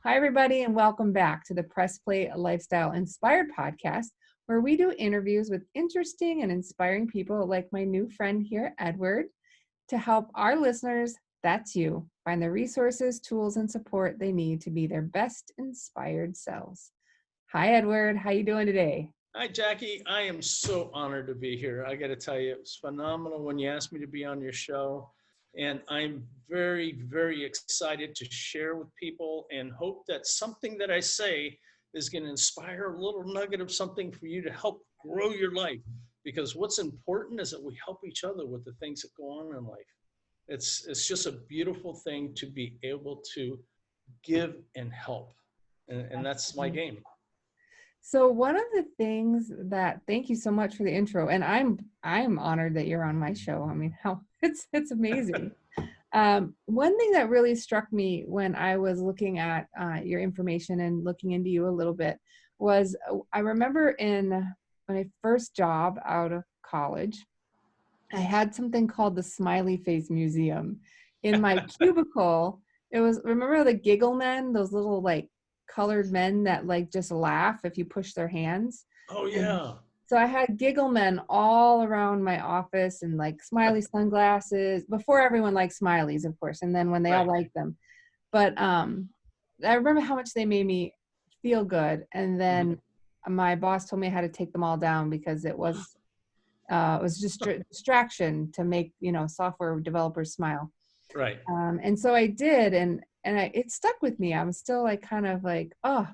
Hi, everybody, and welcome back to the Press Play Lifestyle Inspired podcast, where we do interviews with interesting and inspiring people like my new friend here, Edward, to help our listeners, that's you, find the resources, tools, and support they need to be their best inspired selves. Hi, Edward. How you doing today? Hi, Jackie. I am so honored to be here. I got to tell you, it was phenomenal when you asked me to be on your show. And I'm very, very excited to share with people and hope that something that I say is going to inspire a little nugget of something for you to help grow your life. Because what's important is that we help each other with the things that go on in life. It's just a beautiful thing to be able to give and help. And that's my game. So one of the things that, thank you so much for the intro, and I'm honored that you're on my show. I mean, how it's amazing. One thing that really struck me when I was looking at your information and looking into you a little bit was I remember in my first job out of college, I had something called the Smiley Face Museum in my cubicle. It was, remember the giggle men, those little like colored men that like just laugh if you push their hands? Oh, And yeah. so I had giggle men all around my office and like smiley sunglasses before everyone liked smileys, of course. And then when they all Right. liked them, but I remember how much they made me feel good. And Mhm. then my boss told me I had to take them all down because it was just distraction to make, software developers smile. Right. And so I did, it stuck with me. I'm still like kind of like, oh.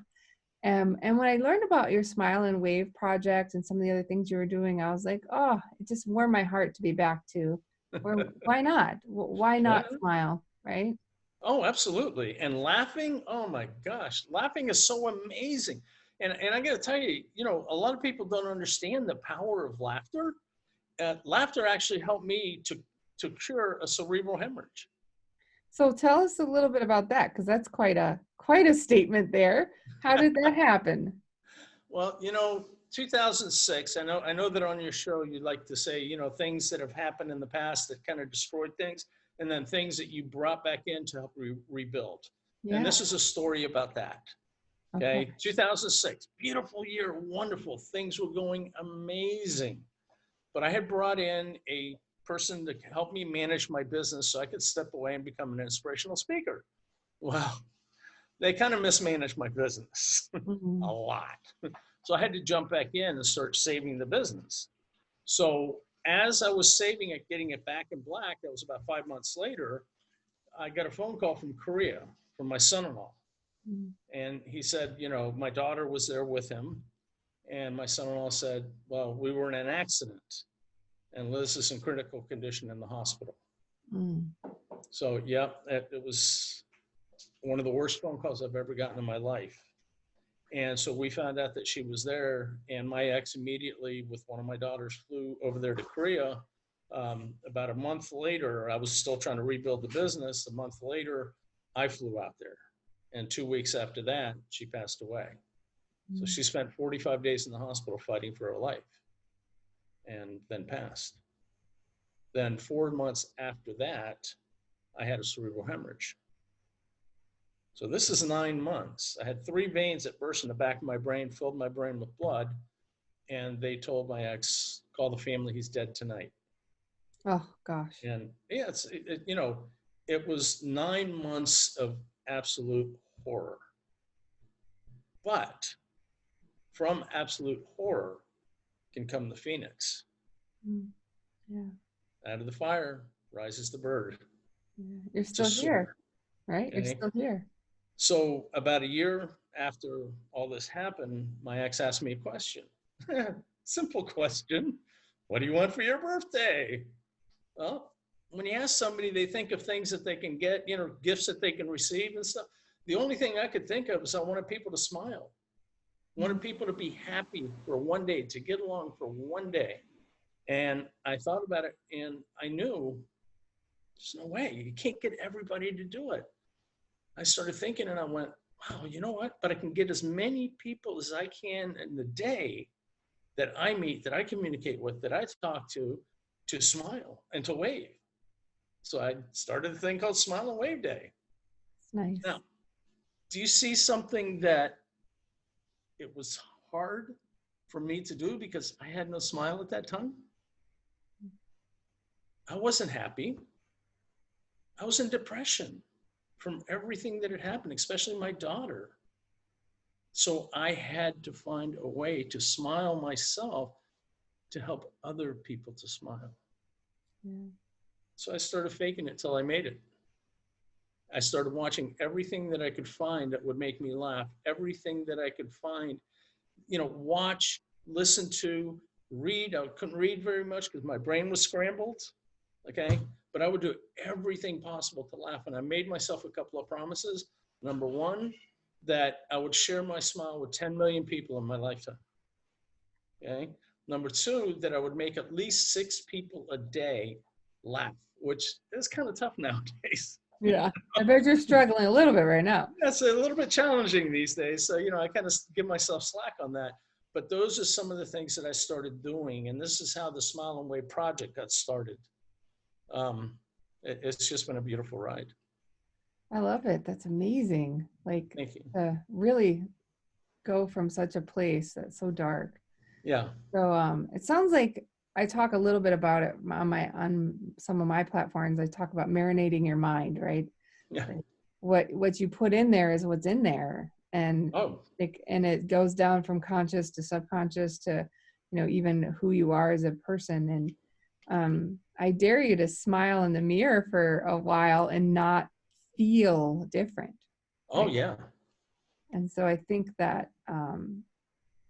And when I learned about your Smile and Wave project and some of the other things you were doing, I was like, oh, it just warmed my heart to be back to where, why not? Why Yeah. not smile, right? Oh, absolutely. And laughing, oh my gosh, laughing is so amazing. And I got to tell you, a lot of people don't understand the power of laughter. Laughter actually helped me to cure a cerebral hemorrhage. So tell us a little bit about that, because that's quite a statement there. How did that happen? Well, 2006, I know that on your show you like to say, things that have happened in the past that kind of destroyed things, and then things that you brought back in to help rebuild. And Yeah. this is a story about that. Okay. Okay, 2006, beautiful year, wonderful. Things were going amazing. But I had brought in a person to help me manage my business so I could step away and become an inspirational speaker. Well, they kind of mismanaged my business a Mhm. lot. So I had to jump back in and start saving the business. So as I was saving it, getting it back in black, that was about 5 months later, I got a phone call from Korea from my son-in-law. Mhm. And he said, my daughter was there with him. And my son-in-law said, well, we were in an accident and Liz is in critical condition in the hospital. Mm. So, yeah, it was one of the worst phone calls I've ever gotten in my life. And so we found out that she was there, and my ex immediately, with one of my daughters, flew over there to Korea. About a month later, I was still trying to rebuild the business. A month later, I flew out there. And 2 weeks after that, she passed away. So Mm. she spent 45 days in the hospital fighting for her life and then passed. Then 4 months after that, I had a cerebral hemorrhage. So this is 9 months. I had 3 veins that burst in the back of my brain, filled my brain with blood, and they told my ex, "Call the family. He's dead tonight." Oh gosh. And yeah, it was 9 months of absolute horror. But from absolute horror can come the phoenix. Mm. Yeah. Out of the fire rises the bird Yeah. You're to still here, soar. right? You're Okay. still here. So about a year after all this happened, my ex asked me a question. Simple question. What do you want for your birthday? Well, when you ask somebody, they think of things that they can get, gifts that they can receive and stuff. The only thing I could think of is I wanted people to smile. I Mm. wanted people to be happy for one day, to get along for one day. And I thought about it and I knew there's no way. You can't get everybody to do it. I started thinking and I went, wow, you know what? But I can get as many people as I can in the day that I meet, that I communicate with, that I talk to smile and to wave. So I started a thing called Smile and Wave Day. It's nice. Now, Do you see something that it was hard for me to do because I had no smile at that time? I wasn't happy. I was in depression from everything that had happened, especially my daughter. So I had to find a way to smile myself to help other people to smile. Yeah. So I started faking it till I made it. I started watching everything that I could find that would make me laugh, everything that I could find, watch, listen to, read. I couldn't read very much because my brain was scrambled. Okay. But I would do everything possible to laugh. And I made myself a couple of promises. Number one, that I would share my smile with 10 million people in my lifetime. Okay. Number two, that I would make at least 6 people a day laugh, which is kind of tough nowadays. Yeah. I bet you're struggling a little bit right now. That's a little bit challenging these days. So, I kind of give myself slack on that. But those are some of the things that I started doing. And this is how the Smile and Wave project got started. It's just been a beautiful ride. I love it. That's amazing. Like, Thank you. to really go from such a place that's so dark. Yeah. So it sounds like I talk a little bit about it on some of my platforms. I talk about marinating your mind, right? Yeah. Like what you put in there is what's in there, and it goes down from conscious to subconscious to even who you are as a person. And I dare you to smile in the mirror for a while and not feel different. Oh, right? yeah. And so I think that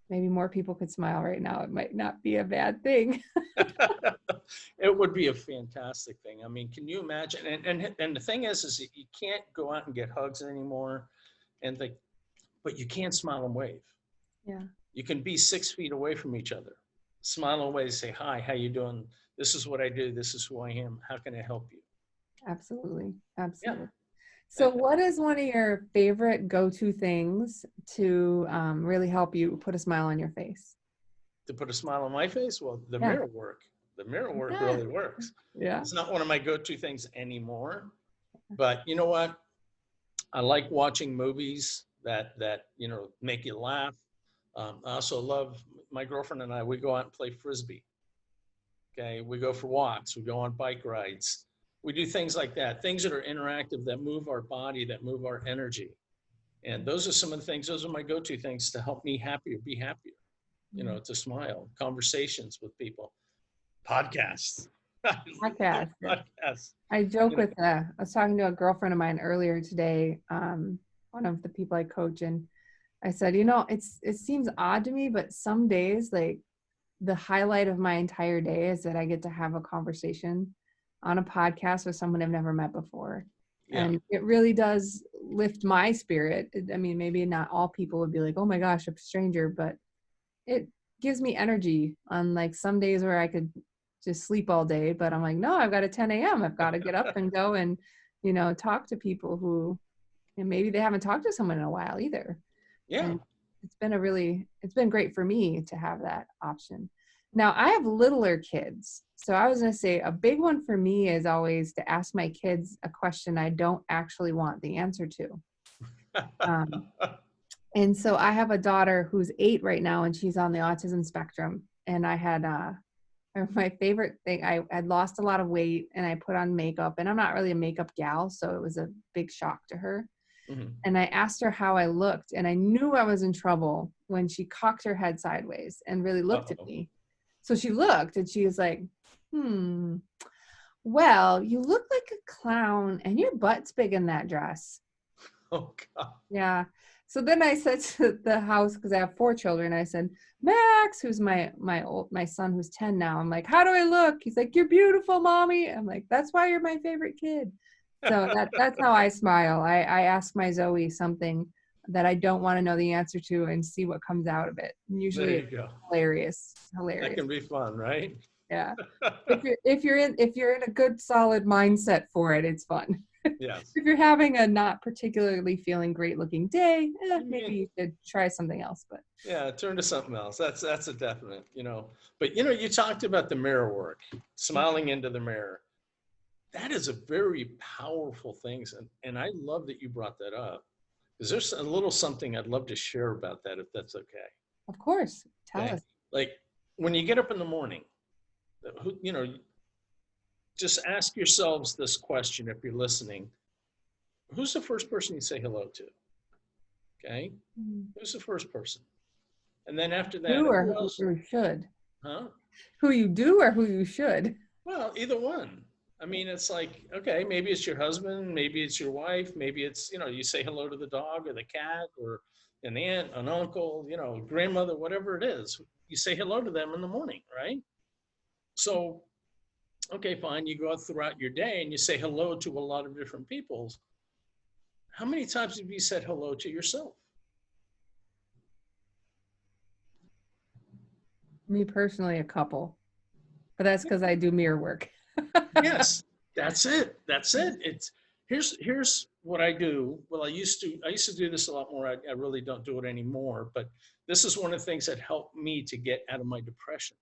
maybe more people could smile right now. It might not be a bad thing. It would be a fantastic thing. I mean, can you imagine? And the thing is that you can't go out and get hugs anymore, but you can smile and wave. Yeah. You can be 6 feet away from each other, smile and wave, say, hi, how you doing? This is what I do. This is who I am. How can I help you? Absolutely. Absolutely. Yeah. So what is one of your favorite go-to things to really help you put a smile on your face? To put a smile on my face? Well, the Yeah. mirror work. The mirror work Yeah. really works. Yeah. It's not one of my go-to things anymore, but you know what? I like watching movies that make you laugh. I also love, my girlfriend and I, we go out and play Frisbee. Okay. We go for walks. We go on bike rides. We do things like that, things that are interactive, that move our body, that move our energy. And those are some of the things, those are my go-to things to help me be happier, to smile, conversations with people, podcasts. Podcast. Podcasts. I joke with, I was talking to a girlfriend of mine earlier today, one of the people I coach, and I said, it seems odd to me, but some days, like, the highlight of my entire day is that I get to have a conversation on a podcast with someone I've never met before. Yeah. And it really does lift my spirit. I mean, maybe not all people would be like, oh my gosh, a stranger, but it gives me energy on like some days where I could just sleep all day, but I'm like, no, I've got a 10 a.m. I've got to get up and go and, talk to people who, and maybe they haven't talked to someone in a while either. Yeah. And it's been great for me to have that option. Now, I have littler kids. So I was going to say a big one for me is always to ask my kids a question I don't actually want the answer to. And so I have a daughter who's 8 right now, and she's on the autism spectrum. And I had my favorite thing, I had lost a lot of weight and I put on makeup, and I'm not really a makeup gal, so it was a big shock to her. Mm-hmm. And I asked her how I looked, and I knew I was in trouble when she cocked her head sideways and really looked at me. So she looked and she was like, well, you look like a clown and your butt's big in that dress. Oh, God. Yeah. So then I said to the house, because I have 4 children, I said, Max, who's my son who's 10 now, I'm like, how do I look? He's like, you're beautiful, mommy. I'm like, that's why you're my favorite kid. So that's how I smile. I ask my Zoe something that I don't want to know the answer to and see what comes out of it. And usually it's hilarious. That can be fun, right? Yeah. If you're in a good solid mindset for it, it's fun. Yes. If you're having a not particularly feeling great looking day, maybe you should try something else. But yeah, turn to something else. That's a definite, But you talked about the mirror work, smiling into the mirror. That is a very powerful thing, and I love that you brought that up, Is there a little something I'd love to share about that, if that's okay? Of course. Tell Okay. us. Like when you get up in the morning, you know, just ask yourselves this question if you're listening. Who's the first person you say hello to? Okay. Mm. Who's the first person? And then after that, Do or who who else? you should. Huh? Who you do or who you should. Well, either one. I mean, it's like, okay, maybe it's your husband, maybe it's your wife, maybe it's, you say hello to the dog or the cat or an aunt, an uncle, grandmother, whatever it is. You say hello to them in the morning, right? So, okay, fine. You go out throughout your day and you say hello to a lot of different people. How many times have you said hello to yourself? Me personally, a couple. But that's because I do mirror work. Yes, that's it. That's it. It's here's what I do. Well, I used to do this a lot more. I really don't do it anymore. But this is one of the things that helped me to get out of my depression.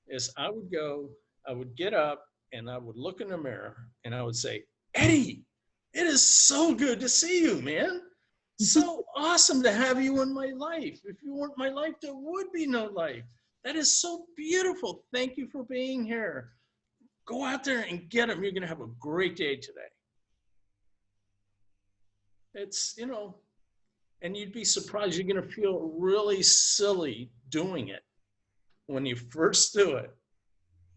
Is I would get up and I would look in the mirror and I would say, Eddy, it is so good to see you, man. So awesome to have you in my life. If you weren't my life, there would be no life. That is so beautiful. Thank you for being here. Go out there and get them. You're going to have a great day today. It's, and you'd be surprised. You're going to feel really silly doing it when you first do it.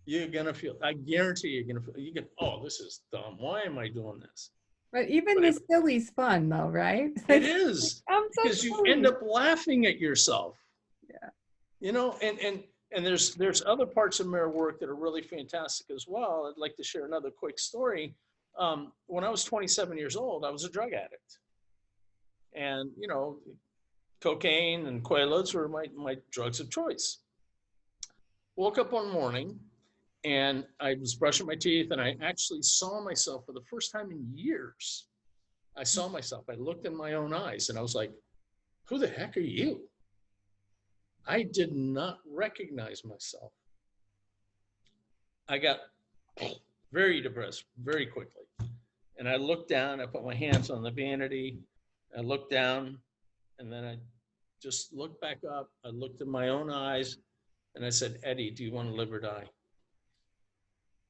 You're going to feel, I guarantee you're going to feel, oh, this is dumb. Why am I doing this? But even But the silly's fun though, right? it is, I'm so because you silly. end up laughing at yourself. Yeah. And there's other parts of mirror work that are really fantastic as well. I'd like to share another quick story. When I was 27 years old, I was a drug addict. And, cocaine and quaaludes were my drugs of choice. Woke up one morning and I was brushing my teeth and I actually saw myself for the first time in years. I saw myself. I looked in my own eyes and I was like, who the heck are you? I did not recognize myself. I got very depressed very quickly. And I looked down, I put my hands on the vanity, I looked down, and then I just looked back up. I looked in my own eyes and I said, Eddy, do you want to live or die?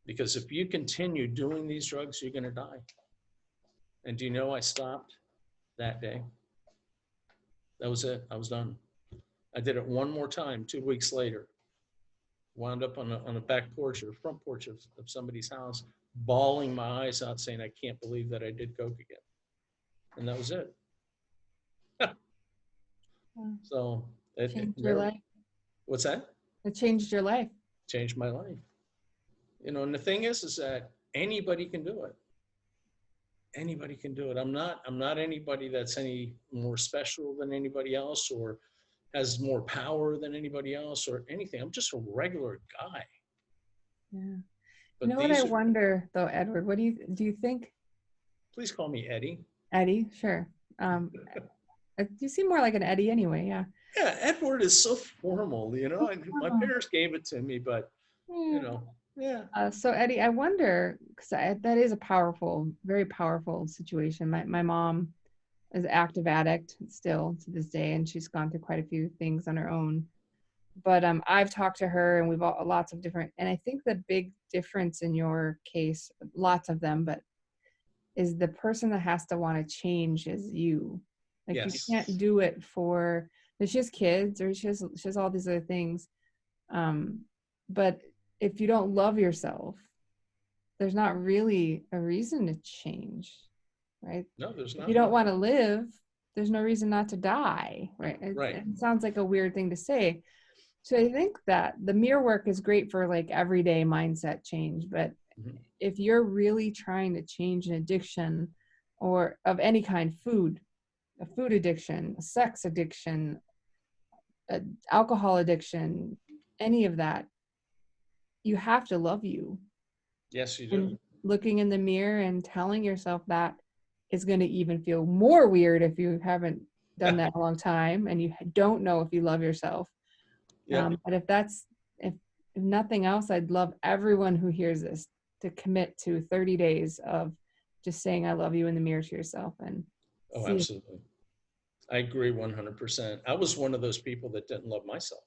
Because if you continue doing these drugs, you're going to die. And do you know I stopped that day? That was it. I was done. I did it one more time 2 weeks later. Wound up on a back porch or front porch of somebody's house, bawling my eyes out, saying, I can't believe that I did coke again. And that was it. So it changed your life. What's that? It changed your life. Changed my life. And the thing is that anybody can do it. Anybody can do it. I'm not anybody that's any more special than anybody else or has more power than anybody else or anything. I'm just a regular guy. Yeah. But what I wonder though, Edward, what do you think? Please call me Eddy. Eddy, sure. You seem more like an Eddy anyway, yeah. Yeah, Edward is so formal, my parents gave it to me, but yeah. So Eddy, I wonder, because that is a powerful, very powerful situation. My mom is an active addict still to this day, and she's gone through quite a few things on her own. But I've talked to her, and we've all lots of different. And I think the big difference in your case, lots of them, but is the person that has to want to change is you. Like yes. You can't do it for. She has kids, or she has all these other things. But if you don't love yourself, there's not really a reason to change, right? No, there's not. If you don't want to live, there's no reason not to die, right? It sounds like a weird thing to say. So I think that the mirror work is great for like everyday mindset change, but if you're really trying to change an addiction or of any kind, a food addiction, a sex addiction, alcohol addiction, any of that, you have to love you. Yes, you do. And looking in the mirror and telling yourself that is going to even feel more weird if you haven't done that in a long time and you don't know if you love yourself. Yeah. But if nothing else, I'd love everyone who hears this to commit to 30 days of just saying I love you in the mirror to yourself and absolutely. I agree 100%. I was one of those people that didn't love myself.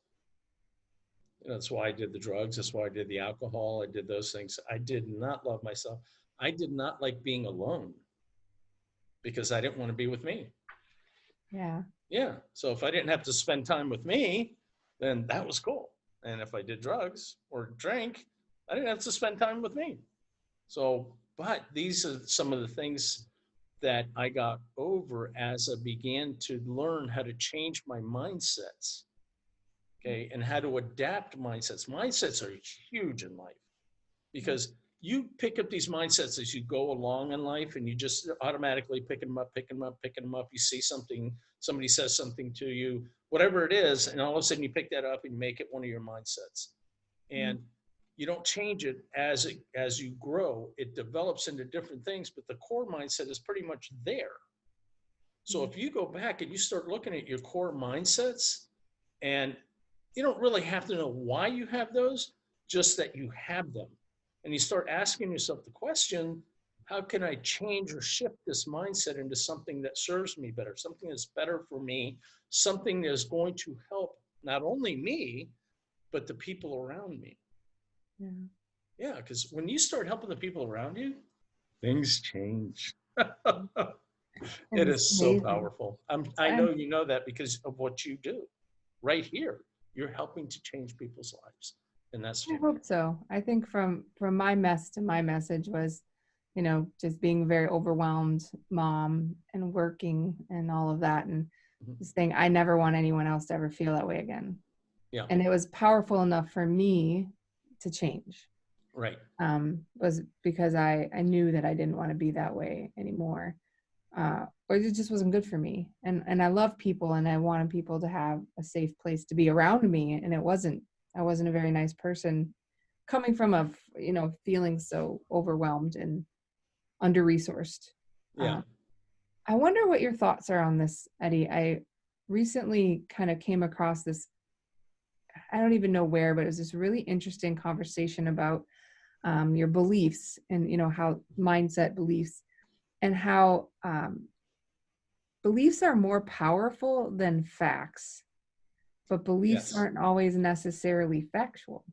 That's why I did the drugs. That's why I did the alcohol. I did those things. I did not love myself. I did not like being alone because I didn't want to be with me. Yeah. Yeah. So if I didn't have to spend time with me, then that was cool. And if I did drugs or drank, I didn't have to spend time with me. So, but these are some of the things that I got over as I began to learn how to change my mindsets. Okay. And how to adapt mindsets. Mindsets are huge in life because you pick up these mindsets as you go along in life and you just automatically pick them up, pick them up, pick them up. You see something, somebody says something to you, whatever it is, and all of a sudden you pick that up and make it one of your mindsets. And you don't change it as you grow. It develops into different things, but the core mindset is pretty much there. So if you go back and you start looking at your core mindsets, and you don't really have to know why you have those, just that you have them. And you start asking yourself the question, how can I change or shift this mindset into something that serves me better, something that's better for me, something that is going to help not only me, but the people around me. Yeah. Yeah, because when you start helping the people around you, things change. It It's is so amazing. powerful. I know you know that because of what you do. Right here, you're helping to change people's lives, and that's I fantastic. hope so. I think from my mess to my message was, just being a very overwhelmed mom and working and all of that, and this thing, I never want anyone else to ever feel that way again. Yeah, And it was powerful enough for me to change. right. Was because I knew that I didn't want to be that way anymore. Or it just wasn't good for me. And I love people and I wanted people to have a safe place to be around me. And I wasn't a very nice person coming from feeling so overwhelmed and under-resourced. Yeah, I wonder what your thoughts are on this, Eddy. I recently kind of came across this, I don't even know where, but it was this really interesting conversation about your beliefs and, how mindset beliefs and how beliefs are more powerful than facts, but beliefs yes, aren't always necessarily factual.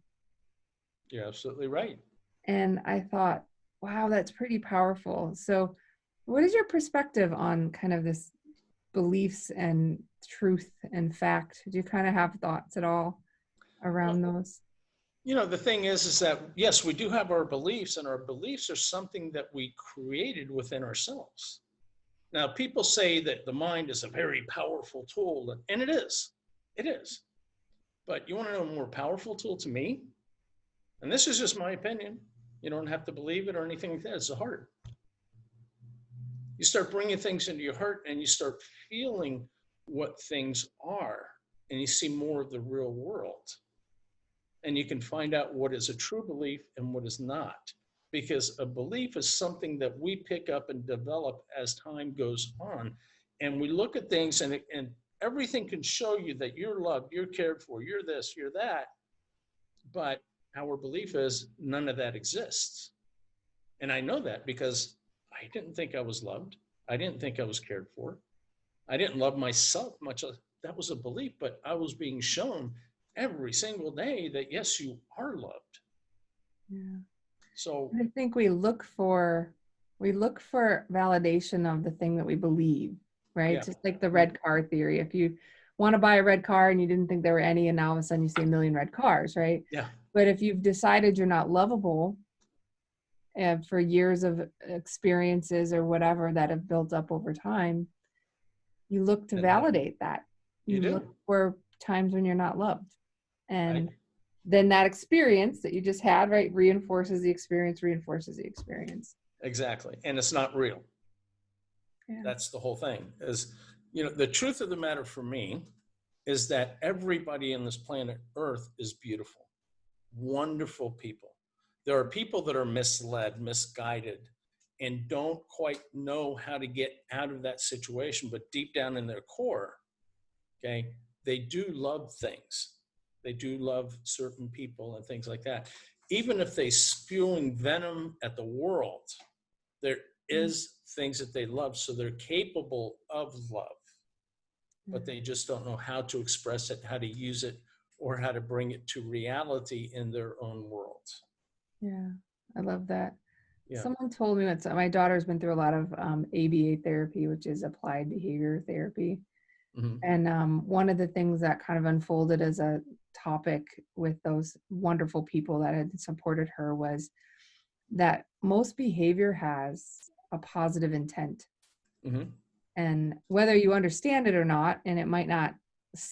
you're absolutely right. And I thought, wow, that's pretty powerful. So, what is your perspective on kind of this beliefs and truth and fact? Do you kind of have thoughts at all around Well, those? the thing is that yes, we do have our beliefs, and our beliefs are something that we created within ourselves. Now, people say that the mind is a very powerful tool, and it is. It is. But you want to know a more powerful tool to me? And this is just my opinion. You don't have to believe it or anything like that. It's the heart. You start bringing things into your heart and you start feeling what things are, and you see more of the real world. And you can find out what is a true belief and what is not. Because a belief is something that we pick up and develop as time goes on. And we look at things and everything can show you that you're loved, you're cared for, you're this, you're that. But our belief is none of that exists. And I know that because I didn't think I was loved. I didn't think I was cared for. I didn't love myself much. That was a belief, but I was being shown every single day that yes, you are loved. Yeah. So I think we look for validation of the thing that we believe, right? yeah, Just like the red car theory. If you want to buy a red car and you didn't think there were any, and now all of a sudden you see a million red cars, right? yeah, But if you've decided you're not lovable for years of experiences or whatever that have built up over time, you look to then yeah, validate that. you You look do. for times when you're not loved. I And then that experience that you just had, right, reinforces the experience, reinforces the experience. exactly, and it's not real. Yeah. That's the whole thing. Is the truth of the matter for me is that everybody on this planet Earth is beautiful, wonderful people. There are people that are misled, misguided, and don't quite know how to get out of that situation. But deep down in their core, okay, they do love things. They do love certain people and things like that. Even if they spewing venom at the world, there is things that they love. So they're capable of love. but they just don't know how to express it, how to use it, or how to bring it to reality in their own world. Yeah, I love that. Yeah. Someone told me that my daughter's been through a lot of ABA therapy, which is applied behavior therapy. Mm-hmm. And one of the things that kind of unfolded as a topic with those wonderful people that had supported her was that most behavior has a positive intent. Mm-hmm. And whether you understand it or not, and it might not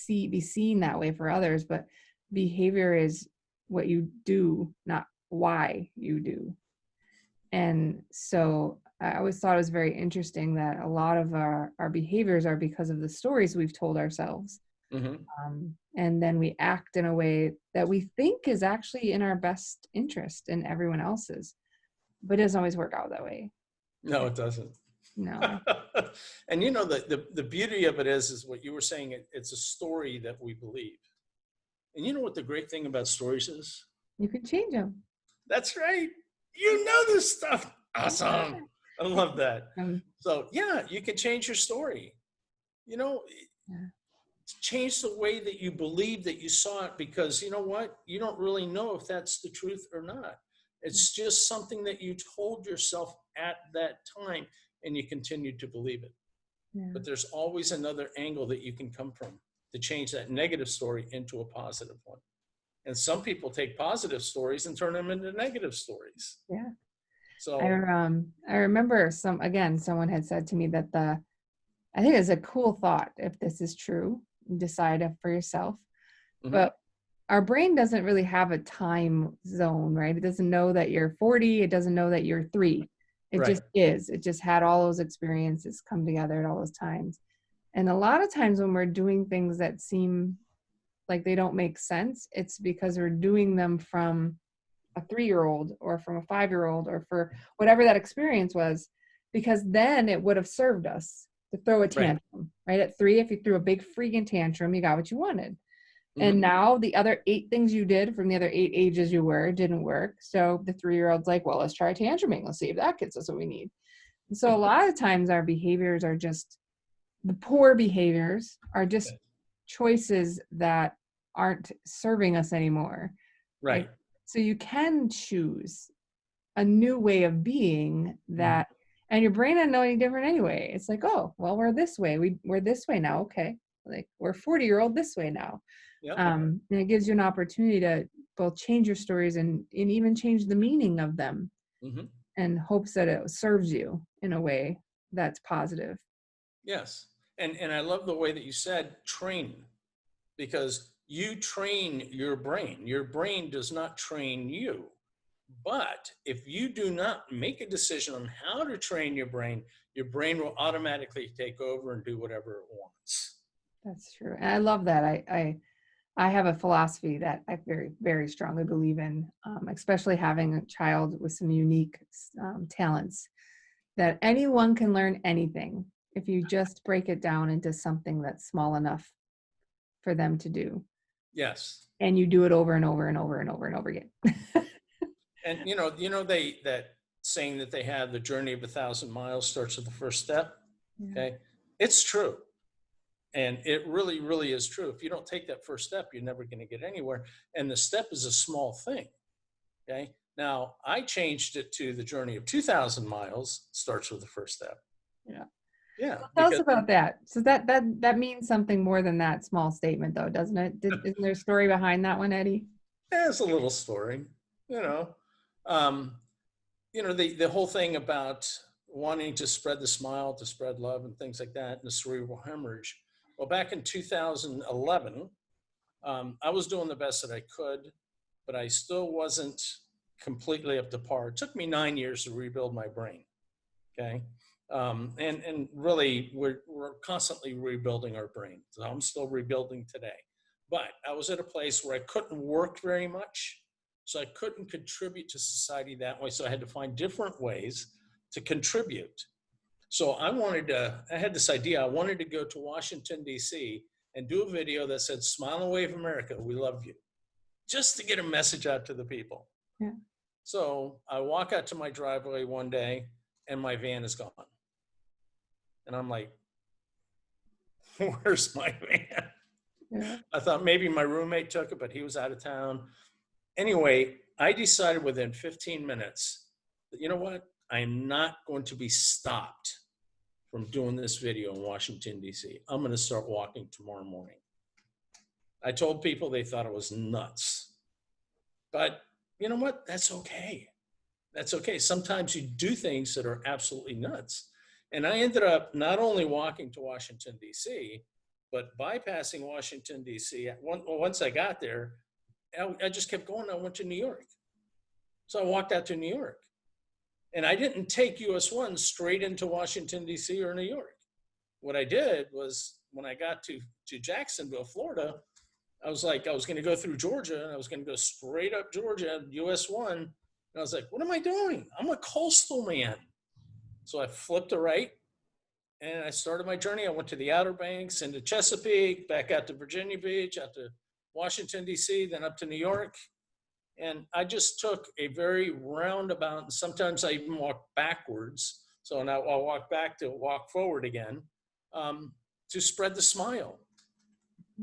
be seen that way for others, but behavior is what you do, not why you do. And so I always thought it was very interesting that a lot of our behaviors are because of the stories we've told ourselves. Mm-hmm. And then we act in a way that we think is actually in our best interest and everyone else's, but it doesn't always work out that way. No, it doesn't. No. And you know, the beauty of it is what you were saying, it's a story that we believe. And you know what the great thing about stories is? You can change them. That's right. You know this stuff. Awesome. I love that. So yeah, you can change your story. You know, Yeah. change the way that you believe that you saw it, because you know what? You don't really know if that's the truth or not. It's just something that you told yourself at that time and you continued to believe it. Yeah. But there's always another angle that you can come from to change that negative story into a positive one. And some people take positive stories and turn them into negative stories. Yeah. So I remember someone had said to me that I think it's a cool thought if this is true, decide it for yourself. mm-hmm. But our brain doesn't really have a time zone, right? It doesn't know that you're 40. It doesn't know that you're 3. It Right. just is. It just had all those experiences come together at all those times. And a lot of times when we're doing things that seem like they don't make sense, it's because we're doing them from a 3-year-old or from a 5-year-old or for whatever that experience was, because then it would have served us to throw a tantrum, right? At 3, if you threw a big freaking tantrum, you got what you wanted. Mm-hmm. And now the other 8 things you did from the other 8 ages you were didn't work. So the 3-year-old's like, well, let's try tantruming. Let's see if that gets us what we need. And so a lot of times our behaviors are just, the poor behaviors are just choices that aren't serving us anymore. Right. So you can choose a new way of being that, and your brain doesn't know any different anyway. It's like, oh, well, we're this way. We're this way now. Okay. Like we're 40-year-old this way now. Yep. And it gives you an opportunity to both change your stories and even change the meaning of them in hopes that it serves you in a way that's positive. Yes. And I love the way that you said train, because you train your brain. Your brain does not train you. But if you do not make a decision on how to train your brain will automatically take over and do whatever it wants. That's true. And I love that. I have a philosophy that I very, very strongly believe in, especially having a child with some unique talents, that anyone can learn anything if you just break it down into something that's small enough for them to do. Yes. And you do it over and over and over and over and over again. And you know, that saying that they have, the journey of 1,000 miles starts with the first step. Yeah. Okay. It's true. And it really, really is true. If you don't take that first step, you're never going to get anywhere. And the step is a small thing. Okay. Now I changed it to the journey of 2,000 miles starts with the first step. Yeah. Yeah. Tell us about that. So that means something more than that small statement, though, doesn't it? Isn't there a story behind that one, Eddie? There's a little story, the whole thing about wanting to spread the smile, to spread love and things like that, and the cerebral hemorrhage. Well, back in 2011, I was doing the best that I could, but I still wasn't completely up to par. It took me 9 years to rebuild my brain. Okay. And really we're constantly rebuilding our brain. So I'm still rebuilding today, but I was at a place where I couldn't work very much. So I couldn't contribute to society that way. So I had to find different ways to contribute. So I had this idea. I wanted to go to Washington, D.C. and do a video that said, "Smile and wave America, we love you," just to get a message out to the people. Yeah. So I walk out to my driveway one day and my van is gone. And I'm like, Where's my van? Yeah. I thought maybe my roommate took it, but he was out of town. Anyway, I decided within 15 minutes that, you know what? I'm not going to be stopped from doing this video in Washington, D.C. I'm going to start walking tomorrow morning. I told people, they thought it was nuts. But you know what? That's okay. That's okay. Sometimes you do things that are absolutely nuts. And I ended up not only walking to Washington, D.C., but bypassing Washington, D.C. Once I got there, I just kept going. I went to New York. So I walked out to New York. And I didn't take US 1 straight into Washington, D.C. or New York. What I did was when I got to Jacksonville, Florida, I was like, I was going to go through Georgia, and I was going to go straight up Georgia, US 1. And I was like, what am I doing? I'm a coastal man. So I flipped a right, and I started my journey. I went to the Outer Banks, into Chesapeake, back out to Virginia Beach, out to Washington, D.C., then up to New York. And I just took a very roundabout, and sometimes I even walk backwards. So now I'll walk back to walk forward again, to spread the smile.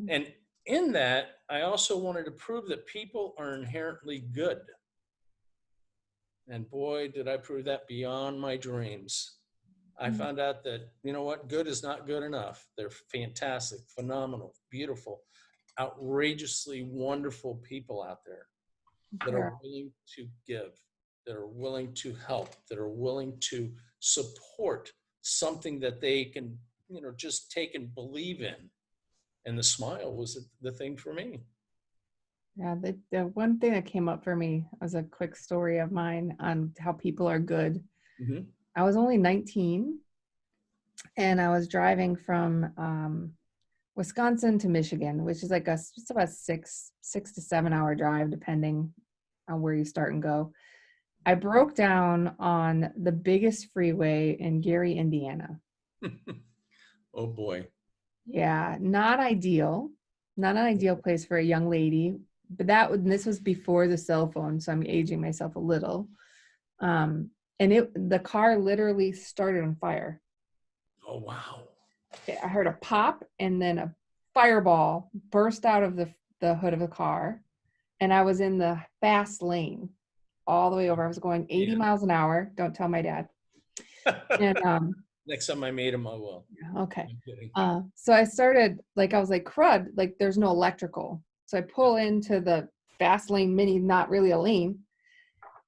And in that, I also wanted to prove that people are inherently good. And boy, did I prove that beyond my dreams. I found out that, you know what, good is not good enough. They're fantastic, phenomenal, beautiful, outrageously wonderful people out there that are willing to give, that are willing to help, that are willing to support something that they can, just take and believe in. And the smile was the thing for me. Yeah, the one thing that came up for me was a quick story of mine on how people are good. Mm-hmm. I was only 19, and I was driving from Wisconsin to Michigan, which is like just about 6 to 7 hour drive, depending on where you start and go. I broke down on the biggest freeway in Gary, Indiana. Oh boy. Yeah, not ideal. Not an ideal place for a young lady. But this was before the cell phone, so I'm aging myself a little. And the car literally started on fire. Oh wow. I heard a pop, and then a fireball burst out of the hood of the car, and I was in the fast lane all the way over. I was going 80 miles an hour. Don't tell my dad. And Next time I meet him, I will. okay. So I started, I was like, crud, like there's no electrical. So I pull into the fast lane mini, not really a lane.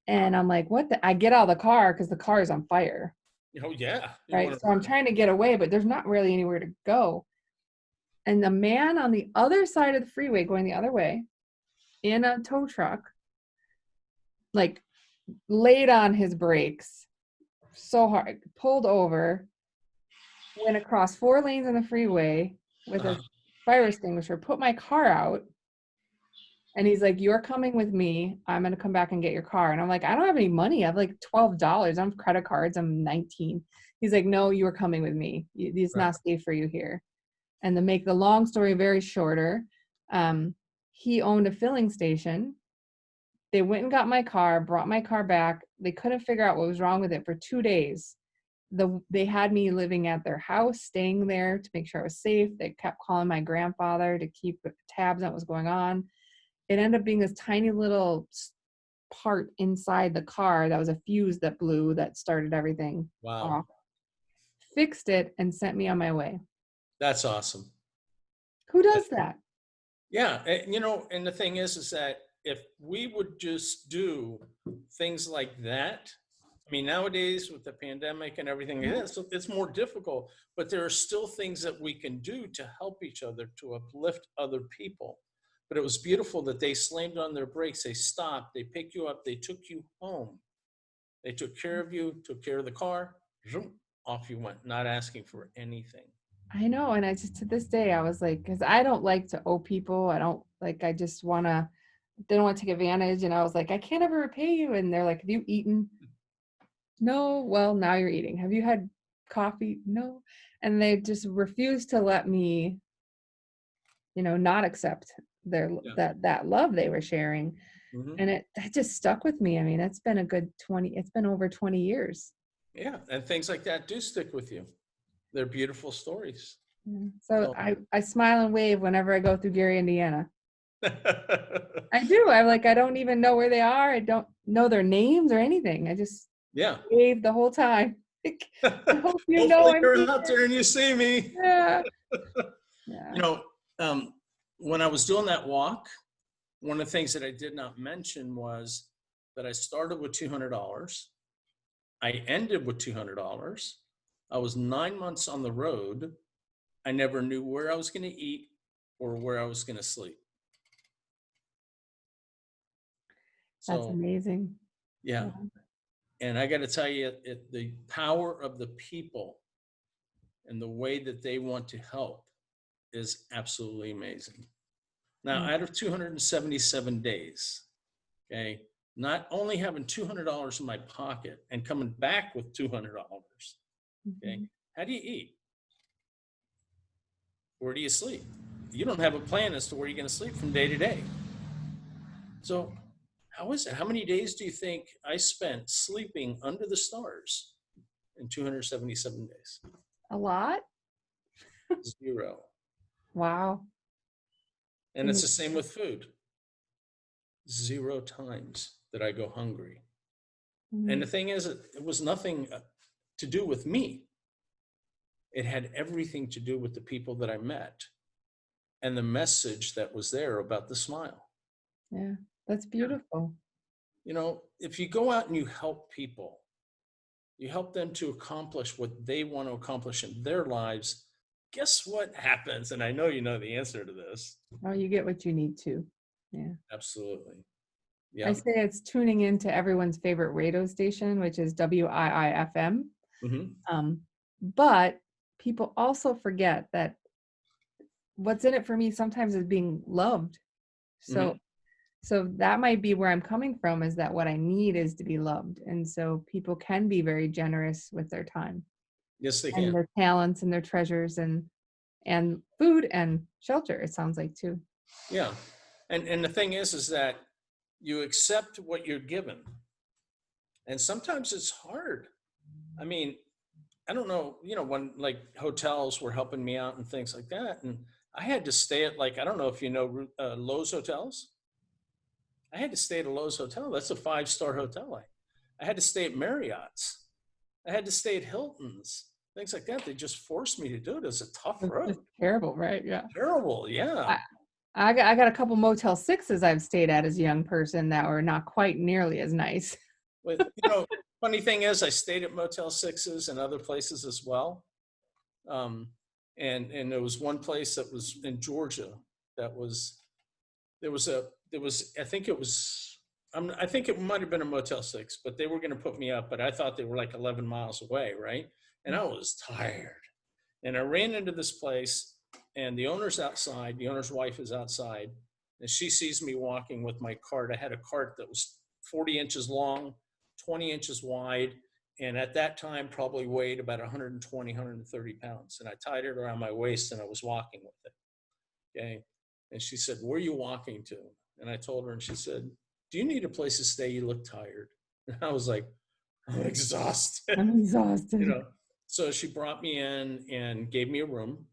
And I'm like, I get out of the car because the car is on fire. Oh yeah. Right. So I'm trying to get away, but there's not really anywhere to go. And the man on the other side of the freeway going the other way in a tow truck, laid on his brakes so hard, pulled over, went across 4 lanes on the freeway with a fire extinguisher, put my car out. And he's like, you're coming with me. I'm going to come back and get your car. And I'm like, I don't have any money. I have like $12. I have credit cards. I'm 19. He's like, no, you are coming with me. It's not safe for you here. And to make the long story very shorter, he owned a filling station. They went and got my car, brought my car back. They couldn't figure out what was wrong with it for 2 days. They had me living at their house, staying there to make sure I was safe. They kept calling my grandfather to keep tabs on what was going on. It ended up being this tiny little part inside the car that was a fuse that blew that started everything off. Fixed it and sent me on my way. That's awesome. Who does that? Yeah. And the thing is that if we would just do things like that, I mean, nowadays with the pandemic and everything, it's more difficult, but there are still things that we can do to help each other, to uplift other people. But it was beautiful that they slammed on their brakes. They stopped, they picked you up, they took you home. They took care of you, took care of the car, zoom, off you went, not asking for anything. I know. And I just, to this day, I was like, because I don't like to owe people. I don't like, I just didn't want to take advantage. And I was like, I can't ever repay you. And they're like, have you eaten? No. Well, now you're eating. Have you had coffee? No. And they just refused to let me, not accept that love they were sharing. Mm-hmm. And that just stuck with me. I mean, it's been over 20 years. Yeah. And things like that do stick with you. They're beautiful stories. Yeah. So So I smile and wave whenever I go through Gary, Indiana. I do. I'm like, I don't even know where they are. I don't know their names or anything. I just yeah. wave the whole time. I hope you know Hopefully I'm you're here. out there and you see me. Yeah. You Yeah. know, when I was doing that walk, one of the things that I did not mention was that I started with $200. I ended with $200. I was 9 months on the road. I never knew where I was going to eat or where I was going to sleep. That's So, amazing. yeah. Yeah. And I got to tell you, the power of the people and the way that they want to help is absolutely amazing. Now, Yeah. out of 277 days, okay, not only having $200 in my pocket and coming back with $200, okay, Mhm. how do you eat? Where do you sleep? You don't have a plan as to where you're going to sleep from day to day. So, how is it? How many days do you think I spent sleeping under the stars in 277 days? A lot? 0. Wow. And And it's the same with food. 0 times that I go hungry. And the mhm. thing is, it was nothing to do with me. It had everything to do with the people that I met and the message that was there about the smile. Yeah. That's Yeah. beautiful. You know, if you go out and you help people, you help them to accomplish what they want to accomplish in their lives, guess what happens? And I know you know the answer to this. Oh, you get what you need to. Yeah. Absolutely. I Yeah. say it's tuning into everyone's favorite radio station, which is WIIFM. Hmm. But people also forget that what's in it for me sometimes is being loved. So Hmm. so that might be where I'm coming from, is that what I need is to be loved. And so people can be very generous with their time Yes, they and can. their talents and their treasures and food and shelter, it sounds like too. Yeah. And the thing is that you accept what you're given. And sometimes it's hard. I mean, I don't know, when like hotels were helping me out and things like that. And I had to stay at, like, I don't know if you know Lowe's hotels. I had to stay at a Lowe's hotel. That's a 5-star hotel. I had to stay at Marriott's. I had to stay at Hilton's, things like that. They just forced me to do it. It's a tough It's road. just terrible, right? Yeah. Terrible. Yeah. I, I got a couple Motel 6s I've stayed at as a young person that were not quite nearly as nice. But, funny thing is, I stayed at Motel 6s and other places as well. Um, and there was one place that was in Georgia that was, I think it was, I think it might have been a Motel 6, but they were going to put me up, but I thought they were like 11 miles away, right? And I was tired. And I ran into this place, and the owner's outside, the owner's wife is outside, and she sees me walking with my cart. I had a cart that was 40 inches long, 20 inches wide, and at that time probably weighed about 120, 130 pounds. And I tied it around my waist and I was walking with it. Okay. And she said, "Where are you walking to?" And I told her, and she said, "Do you need a place to stay? You look tired." And I was like, "I'm exhausted." I'm you exhausted. know. So she brought me in and gave me a room.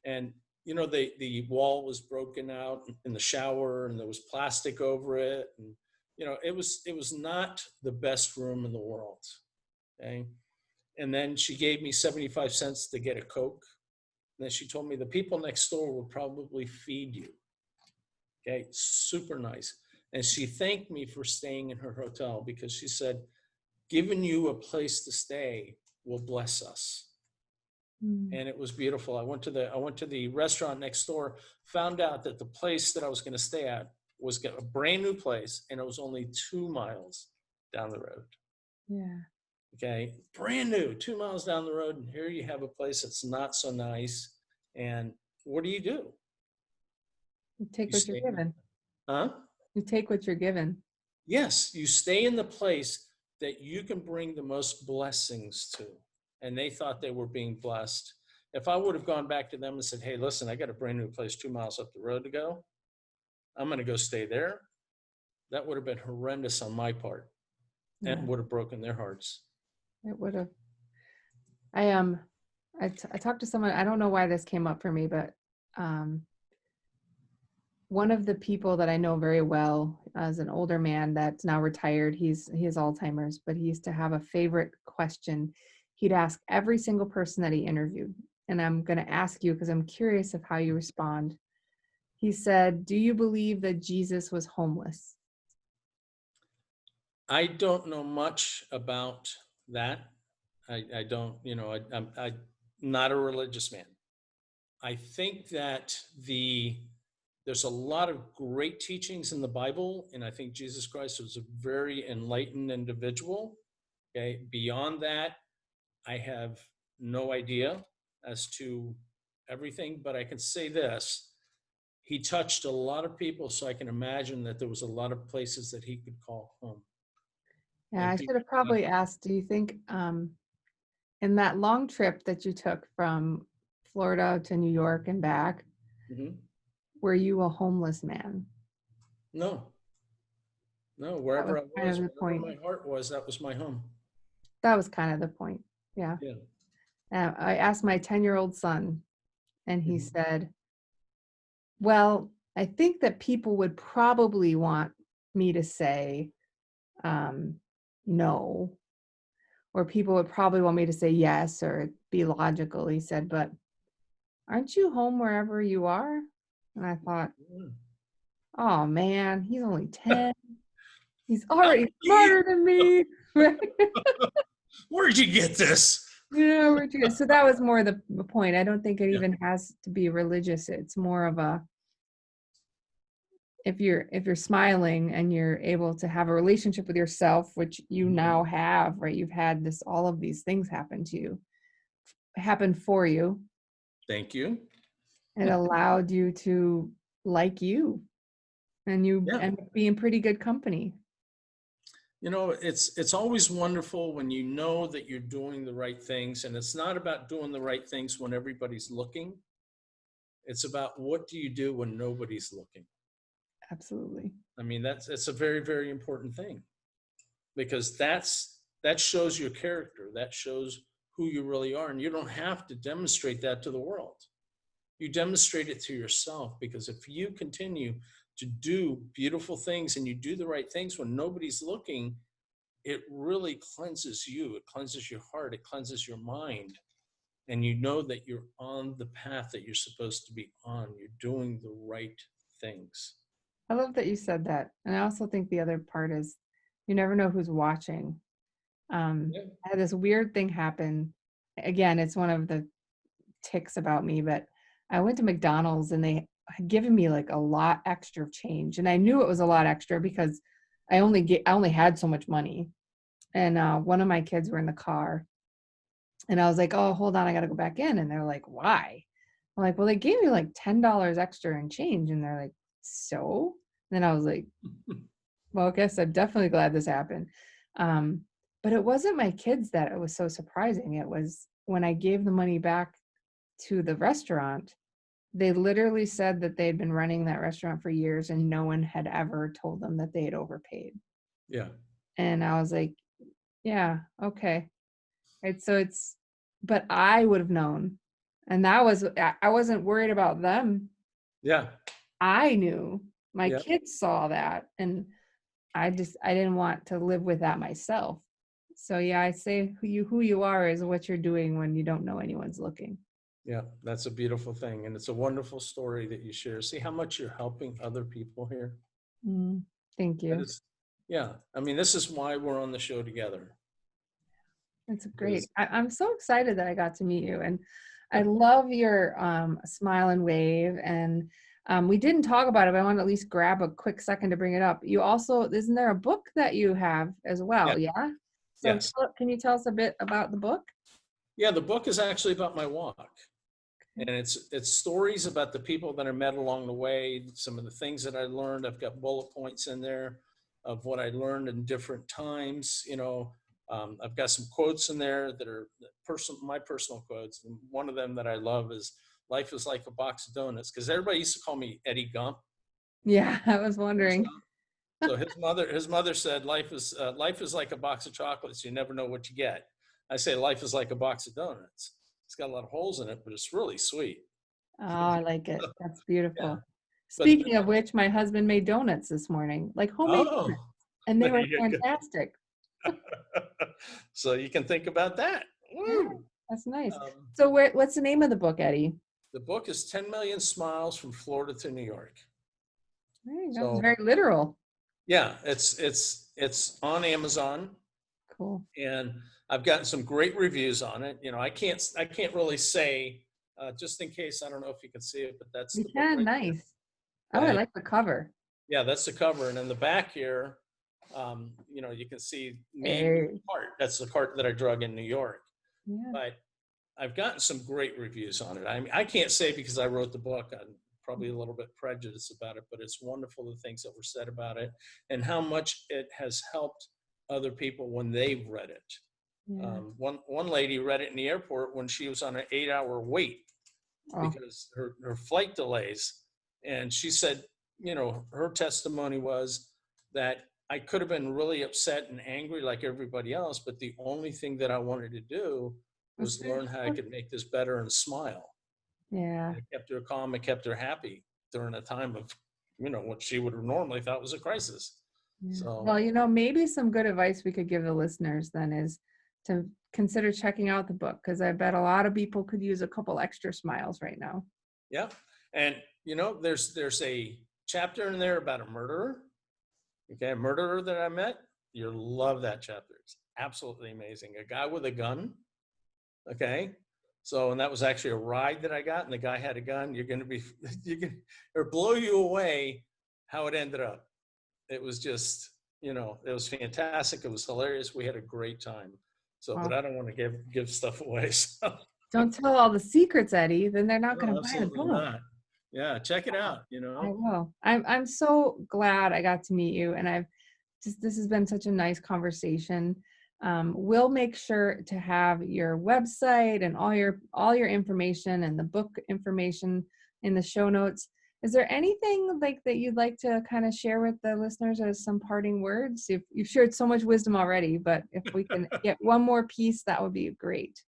And the wall was broken out in the shower, and there was plastic over it. And it was not the best room in the world. Okay. And then she gave me 75 cents to get a Coke. And then she told me the people next door will probably feed you. Okay, super nice. And she thanked me for staying in her hotel because she said, "Giving you a place to stay will bless us." Mm. And it was beautiful. I went to the restaurant next door, found out that the place that I was going to stay at was a brand new place, and it was only 2 miles down the road. Yeah. Okay, brand new, 2 miles down the road, and here you have a place that's not so nice. And what do? You take You what you're stay, given. huh? You take what you're given. Yes, you stay in the place that you can bring the most blessings to. And they thought they were being blessed. If I would have gone back to them and said, "Hey, listen, I got a brand new place 2 miles up the road to go. I'm going to go stay there," that would have been horrendous on my part and Yeah, would have broken their hearts. it would have. I am. I talked to someone, I don't know why this came up for me, but um, one of the people that I know very well as an older man that's now retired, he has Alzheimer's, but he used to have a favorite question he'd ask every single person that he interviewed. And I'm going to ask you because I'm curious of how you respond. He said, "Do you believe that Jesus was homeless?" I don't know much about that. I don't, I'm not a religious man. I think that there's a lot of great teachings in the Bible, and I think Jesus Christ was a very enlightened individual. Okay, beyond that, I have no idea as to everything, but I can say this: he touched a lot of people, so I can imagine that there was a lot of places that he could call home, Yeah, and I people. should have probably asked, do you think in that long trip that you took from Florida to New York and back, Mhm. were you a homeless man? No, no, That was wherever I kind was, of the wherever point. my heart was, that was my home. That was kind of the point. Yeah. Yeah. I asked my 10-year-old son, and he Mhm. said, "Well, I think that people would probably want me to say um, no, or people would probably want me to say yes or be logical." He said, "But aren't you home wherever you are?" And I thought, Mm. oh man, he's only How 10. He's already deep? smarter than me. Right? Where'd you get this? Yeah, we're good. So that was more the point. I don't think it Yeah. even has to be religious. It's more of a, if you're smiling and you're able to have a relationship with yourself, which you Mhm. now have, right? You've had this, all of these things happen to you, happen for you. Thank you. It allowed you to like you, and you Yeah. end up being pretty good company. It's always wonderful when you know that you're doing the right things, and it's not about doing the right things when everybody's looking. It's about what do you do when nobody's looking. Absolutely. I mean, that's a very, very important thing, because that shows your character. That shows who you really are, and you don't have to demonstrate that to the world. You demonstrate it to yourself, because if you continue to do beautiful things and you do the right things when nobody's looking, it really cleanses you. It cleanses your heart. It cleanses your mind. And you know that you're on the path that you're supposed to be on. You're doing the right things. I love that you said that. And I also think the other part is you never know who's watching. Yeah. I had this weird thing happen. Again, it's one of the ticks about me, but I went to McDonald's and they had given me like a lot extra change. And I knew it was a lot extra because I only had so much money. And one of my kids were in the car, and I was like, "Oh, hold on, I got to go back in." And they're like, "Why?" I'm like, "Well, they gave me like $10 extra in change." And they're like, "So?" And then I was like, "Well, I guess I'm definitely glad this happened." Um, but it wasn't my kids that it was so surprising. It was when I gave the money back to the restaurant, they literally said that they'd been running that restaurant for years and no one had ever told them that they had overpaid. Yeah. And I was like, yeah, okay. Right. So but I would have known. And I wasn't worried about them. Yeah. I knew. My Yeah. kids saw that. And I didn't want to live with that myself. So yeah, I say who you are is what you're doing when you don't know anyone's looking. Yeah. That's a beautiful thing. And it's a wonderful story that you share. See how much you're helping other people here? Mm, thank That you. is, yeah. I mean, this is why we're on the show together. It's great. Is I'm so excited that I got to meet you, and I love your smile and wave. And we didn't talk about it, but I want to at least grab a quick second to bring it up. You also, isn't there a book that you have as yeah. well? Yeah. So Yes. can you tell us a bit about the book? Yeah. The book is actually about my walk. And it's stories about the people that I met along the way, some of the things that I learned. I've got bullet points in there of what I learned in different times. I've got some quotes in there that are my personal quotes. And one of them that I love is "Life is like a box of donuts," because everybody used to call me Eddie Gump. Yeah, I was First wondering. off. So his mother said, life is like a box of chocolates. You never know what you get. I say life is like a box of donuts. It's got a lot of holes in it, but it's really sweet. Oh, I like it. That's Yeah. beautiful. But Speaking of which, my husband made donuts this morning, like homemade oh, donuts, and they there were you go. fantastic. So you can think about that. Yeah, Woo! that's nice. Um, So what's the name of the book, Eddie? the book is 10 Million Smiles from Florida to New York. There you go. It's So very literal. yeah, it's on Amazon, Cool. and I've gotten some great reviews on it. I can't really say, just in case. I don't know if you can see it, but that's You the book can, right nice. there. Oh, I Okay. like the cover. Yeah, that's the cover, and in the back here, you can see me with Hey, the cart. That's the cart that I drug in New York. yeah. But I've gotten some great reviews on it. I mean, I can't say because I wrote the book. I'm probably a little bit prejudiced about it, but it's wonderful the things that were said about it and how much it has helped other people when they've read it. Yeah. One lady read it in the airport when she was on an 8-hour wait Oh, because her flight delays. And she said, her testimony was that I could have been really upset and angry like everybody else, but the only thing that I wanted to do that's was learn how I could make this better and smile. yeah. And it kept her calm, it kept her happy during a time of, what she would have normally thought was a crisis. Yeah. So, Well, maybe some good advice we could give the listeners then is to consider checking out the book, because I bet a lot of people could use a couple extra smiles right now. yeah. And, there's a chapter in there about a murderer. Okay, a murderer that I met. You'll love that chapter. It's absolutely amazing. A guy with a gun. Okay. So, and that was actually a ride that I got, and the guy had a gun. You're going to be, it'll blow you away how it ended up. It was just, it was fantastic. It was hilarious. We had a great time. So, but Well, I don't want to give stuff away. So, don't tell all the secrets, Eddie. Then they're not going no, to buy the absolutely book. not. Yeah, check it out. I will. I'm so glad I got to meet you, and this has been such a nice conversation. We'll make sure to have your website and all your information and the book information in the show notes. Is there anything like that you'd like to kind of share with the listeners as some parting words? You've shared so much wisdom already, but if we can get one more piece, that would be great.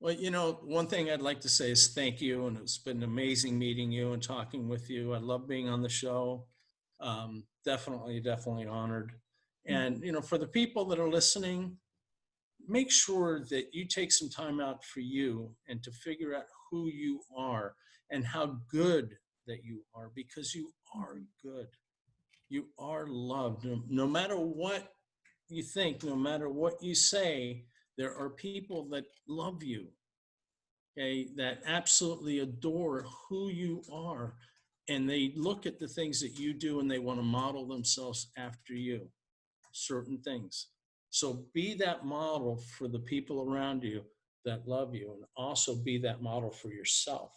Well, one thing I'd like to say is thank you. And it's been amazing meeting you and talking with you. I love being on the show. Definitely honored. And, for the people that are listening, make sure that you take some time out for you and to figure out who you are and how good that you are, because you are good. You are loved. No matter what you think, no matter what you say, there are people that love you, okay, that absolutely adore who you are. And they look at the things that you do and they want to model themselves after you, certain things. So be that model for the people around you that love you, and also be that model for yourself.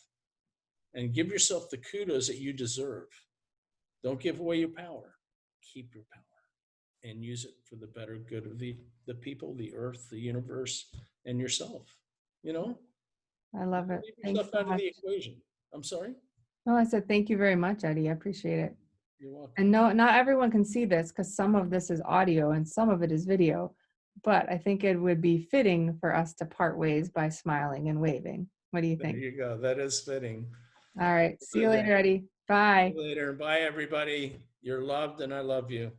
And give yourself the kudos that you deserve. Don't give away your power. Keep your power and use it for the better good of the people, the earth, the universe, and yourself. You know, I love it. leave Thanks yourself so out of much. the equation. I'm sorry. No, I said thank you very much, Eddie. I appreciate it. You're welcome. And no, not everyone can see this because some of this is audio and some of it is video. But I think it would be fitting for us to part ways by smiling and waving. What do you There think? you go. That is fitting. All right. See you Good later, day. Eddie. See Bye. you later. Bye, everybody. You're loved and I love you.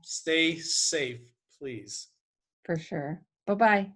Stay safe, please. For sure. Bye-bye.